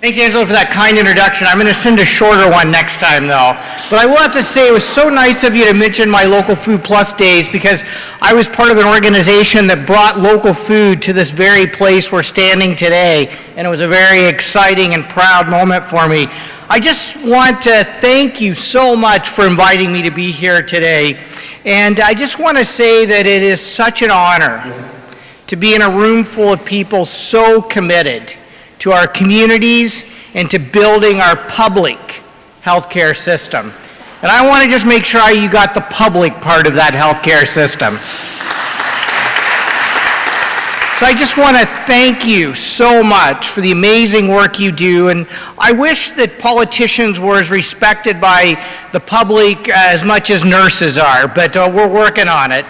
Thanks, Angela, for that kind introduction. I'm going to send a shorter one next time, though. But I will have to say it was so nice of you to mention my Local Food Plus days, because I was part of an organization that brought local food to this very place we're standing today, and it was a very exciting and proud moment for me. I just want to thank you so much for inviting me to be here today. And I just want to say that it is such an honor to be in a room full of people so committed to our communities and to building our public healthcare system. And I want to just make sure you got the public part of that healthcare system. So I just want to thank you so much for the amazing work you do, and I wish that politicians were as respected by the public as much as nurses are, but we're working on it.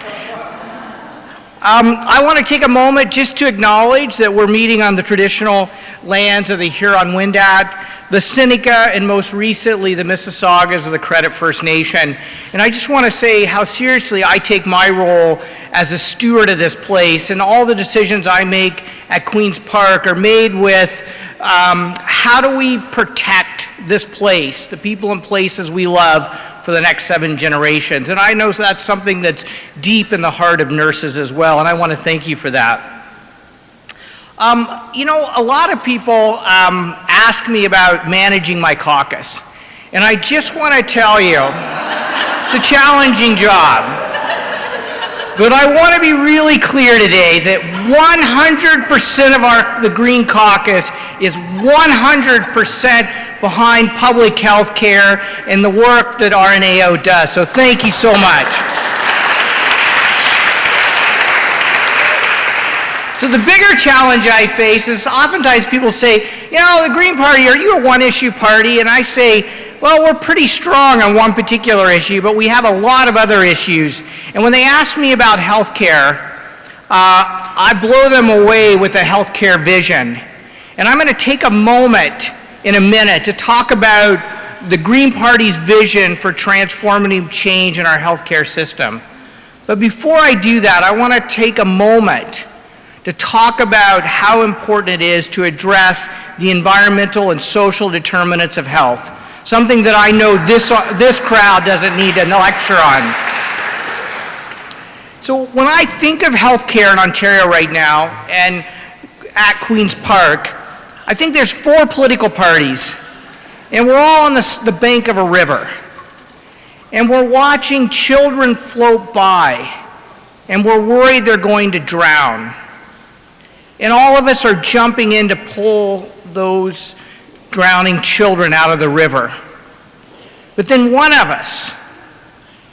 I want to take a moment just to acknowledge that we're meeting on the traditional lands of the Huron-Wendat, the Seneca, and most recently the Mississaugas of the Credit First Nation. And I just want to say how seriously I take my role as a steward of this place, and all the decisions I make at Queen's Park are made with how do we protect this place, the people and places we love, for the next 7 generations. And I know that's something that's deep in the heart of nurses as well, and I want to thank you for that. You know, a lot of people ask me about managing my caucus, and I just want to tell you, it's a challenging job. But I want to be really clear today that 100% of the Green Caucus is 100% behind public health care and the work that RNAO does. So thank you so much. So the bigger challenge I face is oftentimes people say, you know, the Green Party, are you a one-issue party? And I say, well, we're pretty strong on one particular issue, but we have a lot of other issues. And when they ask me about health care, I blow them away with a health care vision. And I'm going to take a moment in a minute to talk about the Green Party's vision for transformative change in our healthcare system. But before I do that, I want to take a moment to talk about how important it is to address the environmental and social determinants of health, something that I know this crowd doesn't need a lecture on. So when I think of healthcare in Ontario right now and at Queen's Park, I think there's 4 political parties, and we're all on the bank of a river, and we're watching children float by, and we're worried they're going to drown. And all of us are jumping in to pull those drowning children out of the river. But then one of us,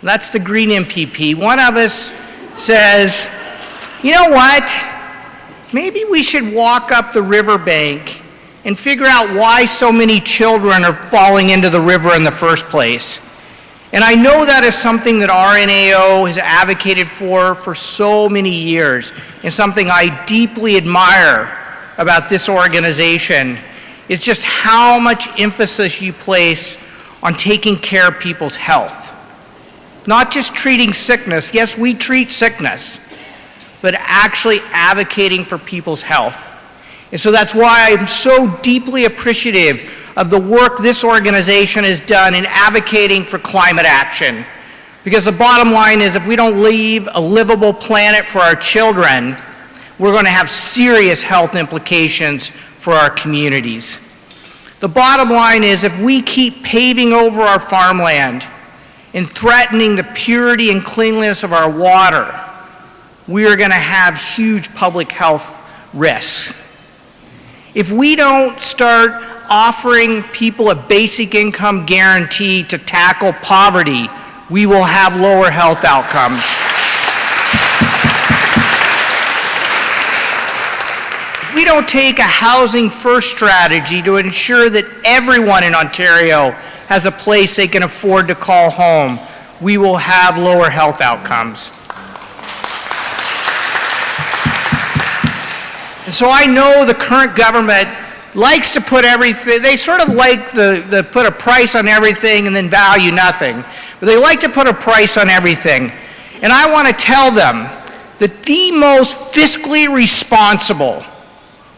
that's the Green MPP, one of us says, you know what, maybe we should walk up the riverbank and figure out why so many children are falling into the river in the first place. And I know that is something that RNAO has advocated for so many years, and something I deeply admire about this organization is just how much emphasis you place on taking care of people's health. Not just treating sickness, yes, we treat sickness, but actually advocating for people's health. And so that's why I'm so deeply appreciative of the work this organization has done in advocating for climate action. Because the bottom line is, if we don't leave a livable planet for our children, we're going to have serious health implications for our communities. The bottom line is, if we keep paving over our farmland and threatening the purity and cleanliness of our water, we are going to have huge public health risks. If we don't start offering people a basic income guarantee to tackle poverty, we will have lower health outcomes. If we don't take a housing first strategy to ensure that everyone in Ontario has a place they can afford to call home, we will have lower health outcomes. And so I know the current government likes to put everything, they sort of like the put a price on everything and then value nothing. But they like to put a price on everything. And I want to tell them that the most fiscally responsible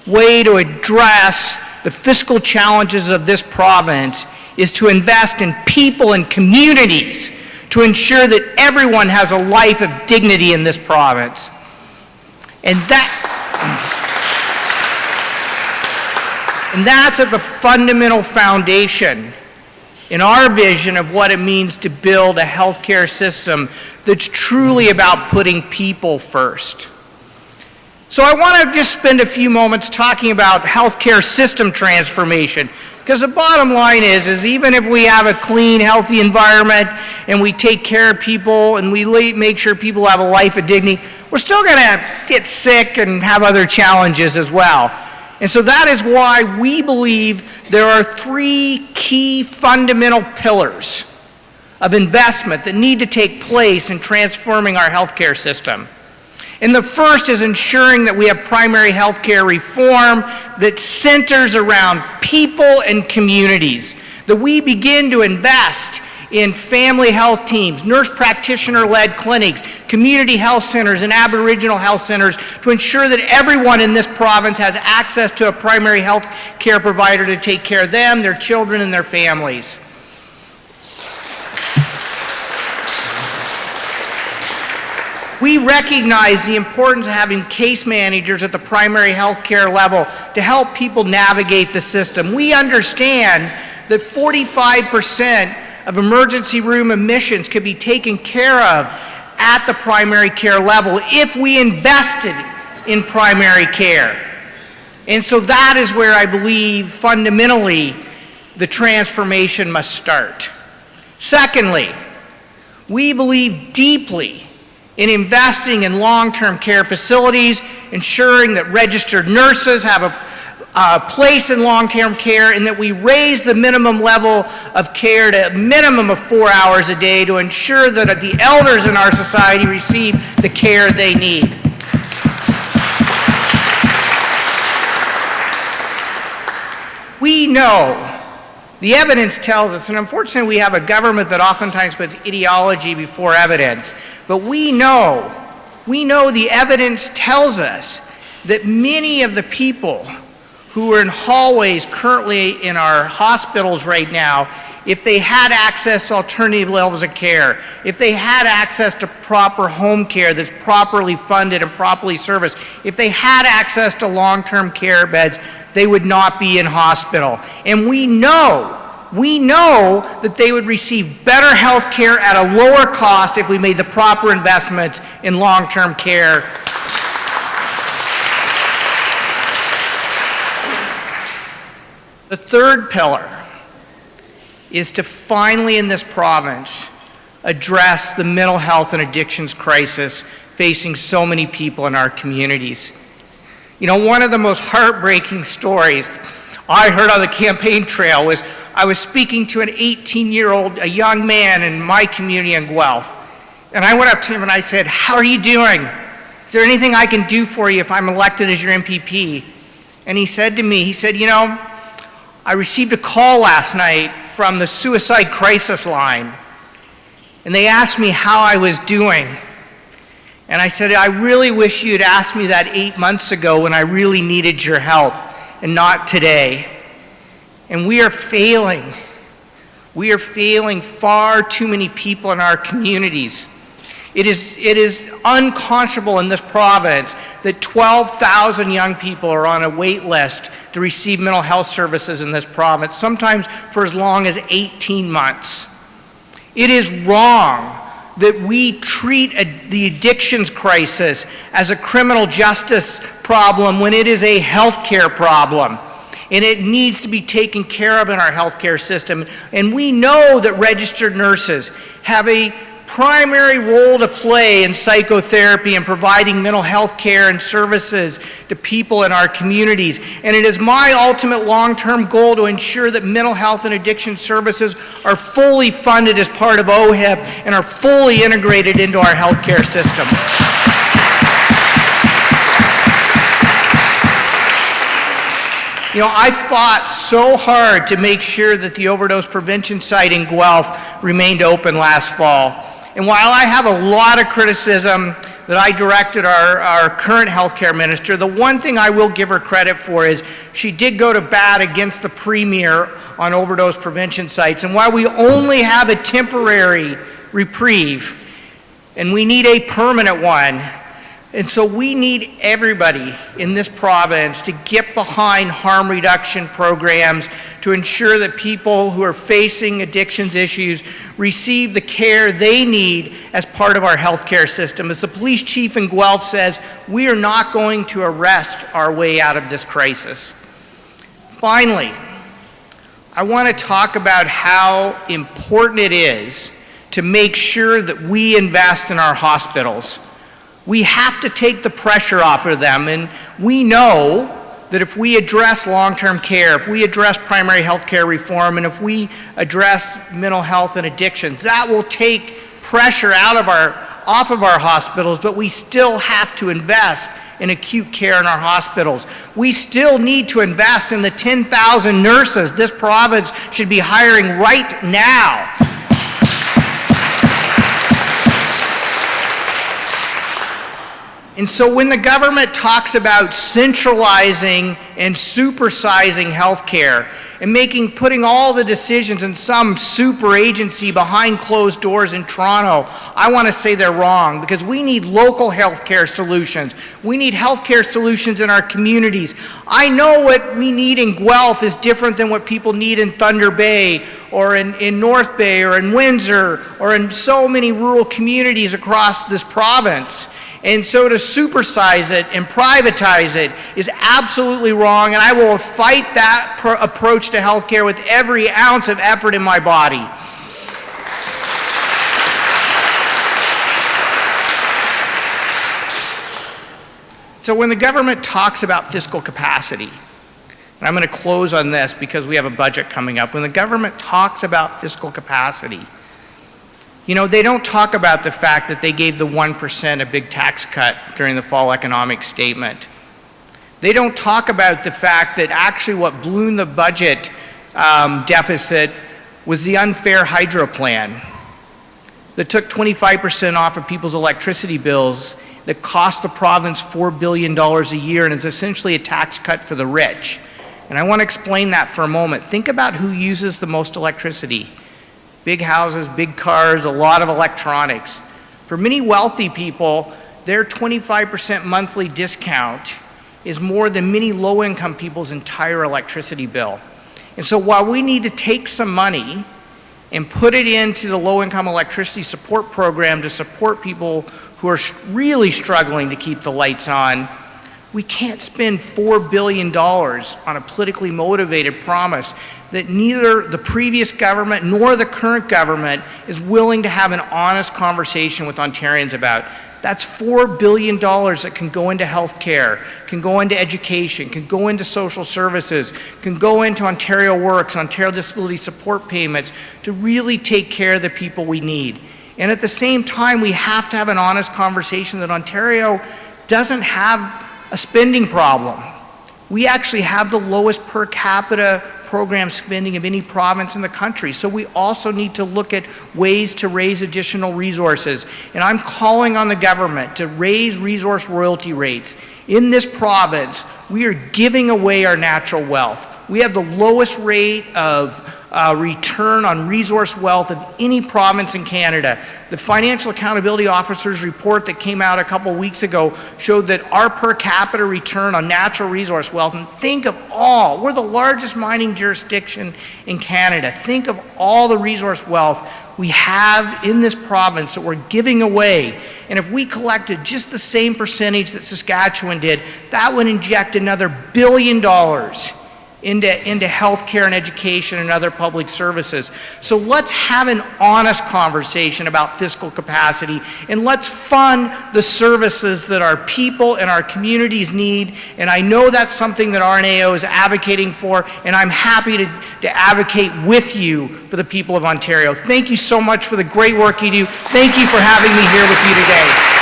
way to address the fiscal challenges of this province is to invest in people and communities to ensure that everyone has a life of dignity in this province. And that's at the fundamental foundation in our vision of what it means to build a healthcare system that's truly about putting people first. So I want to just spend a few moments talking about healthcare system transformation, because the bottom line is even if we have a clean, healthy environment and we take care of people and we make sure people have a life of dignity, we're still going to get sick and have other challenges as well. And so that is why we believe there are three key fundamental pillars of investment that need to take place in transforming our healthcare system. And the first is ensuring that we have primary healthcare reform that centers around people and communities, that we begin to invest in family health teams, nurse practitioner-led clinics, community health centers, and Aboriginal health centers to ensure that everyone in this province has access to a primary health care provider to take care of them, their children, and their families. We recognize the importance of having case managers at the primary health care level to help people navigate the system. We understand that 45% of emergency room admissions could be taken care of at the primary care level if we invested in primary care. And so that is where I believe fundamentally the transformation must start. Secondly, we believe deeply in investing in long-term care facilities, ensuring that registered nurses have a place in long-term care, and that we raise the minimum level of care to a minimum of 4 hours a day to ensure that the elders in our society receive the care they need. We know, the evidence tells us, and unfortunately we have a government that oftentimes puts ideology before evidence, but we know the evidence tells us that many of the people who are in hallways currently in our hospitals right now, if they had access to alternative levels of care, if they had access to proper home care that's properly funded and properly serviced, if they had access to long-term care beds, they would not be in hospital. And we know that they would receive better health care at a lower cost if we made the proper investments in long-term care. The third pillar is to finally in this province address the mental health and addictions crisis facing so many people in our communities. You know, one of the most heartbreaking stories I heard on the campaign trail was I was speaking to an 18-year-old, a young man in my community in Guelph. And I went up to him and I said, "How are you doing? Is there anything I can do for you if I'm elected as your MPP?" And he said to me, "You know, I received a call last night from the suicide crisis line, and they asked me how I was doing. And I said, I really wish you'd asked me that 8 months ago when I really needed your help, and not today. And we are failing. We are failing far too many people in our communities. It is unconscionable in this province that 12,000 young people are on a wait list to receive mental health services in this province, sometimes for as long as 18 months. It is wrong that we treat the addictions crisis as a criminal justice problem when it is a healthcare problem. And it needs to be taken care of in our healthcare system. And we know that registered nurses have a primary role to play in psychotherapy and providing mental health care and services to people in our communities. And it is my ultimate long-term goal to ensure that mental health and addiction services are fully funded as part of OHIP and are fully integrated into our healthcare system. You know, I fought so hard to make sure that the overdose prevention site in Guelph remained open last fall. And while I have a lot of criticism that I directed our current healthcare minister, the one thing I will give her credit for is she did go to bat against the premier on overdose prevention sites. And while we only have a temporary reprieve, and we need a permanent one, and so we need everybody in this province to get behind harm reduction programs to ensure that people who are facing addictions issues receive the care they need as part of our healthcare system. As the police chief in Guelph says, we are not going to arrest our way out of this crisis. Finally, I want to talk about how important it is to make sure that we invest in our hospitals. We have to take the pressure off of them, and we know that if we address long-term care, if we address primary health care reform, and if we address mental health and addictions, that will take pressure off of our hospitals, but we still have to invest in acute care in our hospitals. We still need to invest in the 10,000 nurses this province should be hiring right now. And so when the government talks about centralizing and supersizing healthcare and putting all the decisions in some super agency behind closed doors in Toronto, I want to say they're wrong, because we need local healthcare solutions. We need healthcare solutions in our communities. I know what we need in Guelph is different than what people need in Thunder Bay or in North Bay or in Windsor or in so many rural communities across this province. And so to supersize it and privatize it is absolutely wrong, and I will fight that approach to healthcare with every ounce of effort in my body. So when the government talks about fiscal capacity, and I'm going to close on this because we have a budget coming up, when the government talks about fiscal capacity, you know, they don't talk about the fact that they gave the 1% a big tax cut during the fall economic statement. They don't talk about the fact that actually what ballooned the budget deficit was the unfair hydro plan that took 25% off of people's electricity bills, that cost the province $4 billion a year and is essentially a tax cut for the rich. And I want to explain that for a moment. Think about who uses the most electricity. Big houses, big cars, a lot of electronics. For many wealthy people, their 25% monthly discount is more than many low-income people's entire electricity bill. And so while we need to take some money and put it into the low-income electricity support program to support people who are really struggling to keep the lights on, we can't spend $4 billion on a politically motivated promise that neither the previous government nor the current government is willing to have an honest conversation with Ontarians about. That's $4 billion that can go into health care, can go into education, can go into social services, can go into Ontario Works, Ontario Disability Support Payments to really take care of the people we need. And at the same time, we have to have an honest conversation that Ontario doesn't have a spending problem. We actually have the lowest per capita program spending of any province in the country. So we also need to look at ways to raise additional resources. And I'm calling on the government to raise resource royalty rates. In this province, we are giving away our natural wealth. We have the lowest rate of return on resource wealth of any province in Canada. The Financial Accountability Officer's report that came out a couple weeks ago showed that our per capita return on natural resource wealth, and think of all, we're the largest mining jurisdiction in Canada. Think of all the resource wealth we have in this province that we're giving away. And if we collected just the same percentage that Saskatchewan did, that would inject another $1 billion into healthcare and education and other public services. So let's have an honest conversation about fiscal capacity, and let's fund the services that our people and our communities need. And I know that's something that RNAO is advocating for, and I'm happy to advocate with you for the people of Ontario. Thank you so much for the great work you do. Thank you for having me here with you today.